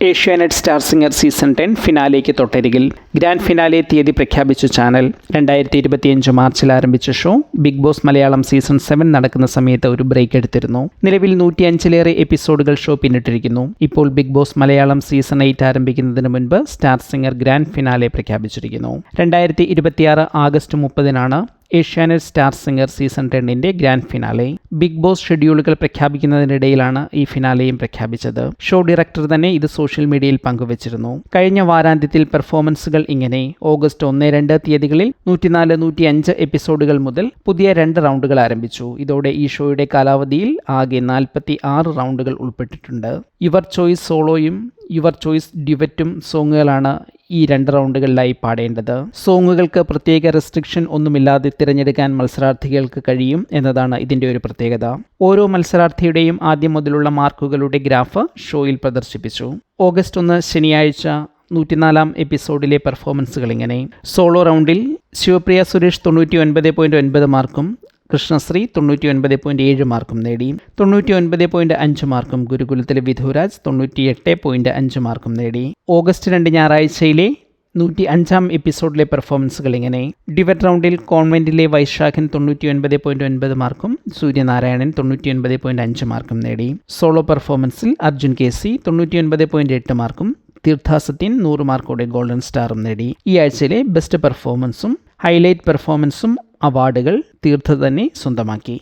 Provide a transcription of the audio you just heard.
Asianet Star Singer season 10 ഫിനാലേക്ക് തൊട്ടരികിൽ. Grand finale തീയതി പ്രഖ്യാപിച്ച ചാനൽ. 2025 മാർച്ചിൽ ആരംഭിച്ച show Bigg Boss Malayalam season 7 നടക്കുന്ന സമയത്ത് ഒരു ബ്രേക്ക് എടുത്തിരുന്നു. നിലവിൽ 105-ലേറെ എപ്പിസോഡുകൾ ഷോ പിന്നിട്ടിരിക്കുന്നു. ഇപ്പോൾ ബിഗ് ബോസ് മലയാളം സീസൺ 8 ആരംഭിക്കുന്നതിന് മുൻപ് സ്റ്റാർ സിംഗർ ഗ്രാൻഡ് ഫിനാലെ പ്രഖ്യാപിച്ചിരിക്കുന്നു. 2026 ആഗസ്റ്റ് 30-നാണ് ഏഷ്യാനെറ്റ് സ്റ്റാർ സിംഗർ സീസൺ 10-ന്റെ ഗ്രാൻഡ് ഫിനാലെ. ബിഗ് ബോസ് ഷെഡ്യൂളുകൾ പ്രഖ്യാപിക്കുന്നതിനിടയിലാണ് ഈ ഫിനാലെയും പ്രഖ്യാപിച്ചത്. ഷോ ഡയറക്ടർ തന്നെ ഇത് സോഷ്യൽ മീഡിയയിൽ പങ്കുവച്ചിരുന്നു. കഴിഞ്ഞ വാരാന്ത്യത്തിൽ പെർഫോമൻസുകൾ ഇങ്ങനെ. ഓഗസ്റ്റ് 1-2 തീയതികളിൽ 104, 105 എപ്പിസോഡുകൾ മുതൽ പുതിയ 2 റൗണ്ടുകൾ ആരംഭിച്ചു. ഇതോടെ ഈ ഷോയുടെ കാലാവധിയിൽ ആകെ 46 റൗണ്ടുകൾ ഉൾപ്പെട്ടിട്ടുണ്ട്. യുവർ ചോയ്സ് സോളോയും യുവർ ചോയ്സ് ഡ്യുവറ്റും സോങ്ങുകളാണ് ഈ 2 റൗണ്ടുകളിലായി പാടേണ്ടത്. സോങ്ങുകൾക്ക് പ്രത്യേക റെസ്ട്രിക്ഷൻ ഒന്നുമില്ലാതെ തിരഞ്ഞെടുക്കാൻ മത്സരാർത്ഥികൾക്ക് കഴിയും എന്നതാണ് ഇതിൻ്റെ ഒരു പ്രത്യേകത. ഓരോ മത്സരാർത്ഥിയുടെയും ആദ്യം മുതലുള്ള മാർക്കുകളുടെ ഗ്രാഫ് ഷോയിൽ പ്രദർശിപ്പിച്ചു. ഓഗസ്റ്റ് 1 ശനിയാഴ്ച 104-ാം എപ്പിസോഡിലെ പെർഫോമൻസുകൾ ഇങ്ങനെ. സോളോ റൗണ്ടിൽ ശിവപ്രിയ സുരേഷ് 99.9 മാർക്കും കൃഷ്ണശ്രീ 99.7 മാർക്കും നേടി. 99.5 മാർക്കും ഗുരുകുലത്തിലെ വിധുരാജ് 98.5 മാർക്കും നേടി. ഓഗസ്റ്റ് 2 ഞായറാഴ്ചയിലെ 105-ാം എപ്പിസോഡിലെ പെർഫോമൻസുകൾ ഇങ്ങനെ. ഡിവറ്റ് റൗണ്ടിൽ കോൺവെന്റിലെ വൈശാഖൻ 99.9 മാർക്കും സൂര്യനാരായണൻ 99.5 മാർക്കും നേടി. സോളോ പെർഫോമൻസിൽ അർജുൻ KC 99.8 മാർക്കും തീർത്ഥാസത്യൻ 100 മാർക്കോടെ ഗോൾഡൻ സ്റ്റാറും നേടി. ഈ ആഴ്ചയിലെ ബെസ്റ്റ് പെർഫോമൻസും ഹൈലൈറ്റ് പെർഫോമൻസും അവാർഡുകൾ തീർത്ഥ തന്നെ സ്വന്തമാക്കി.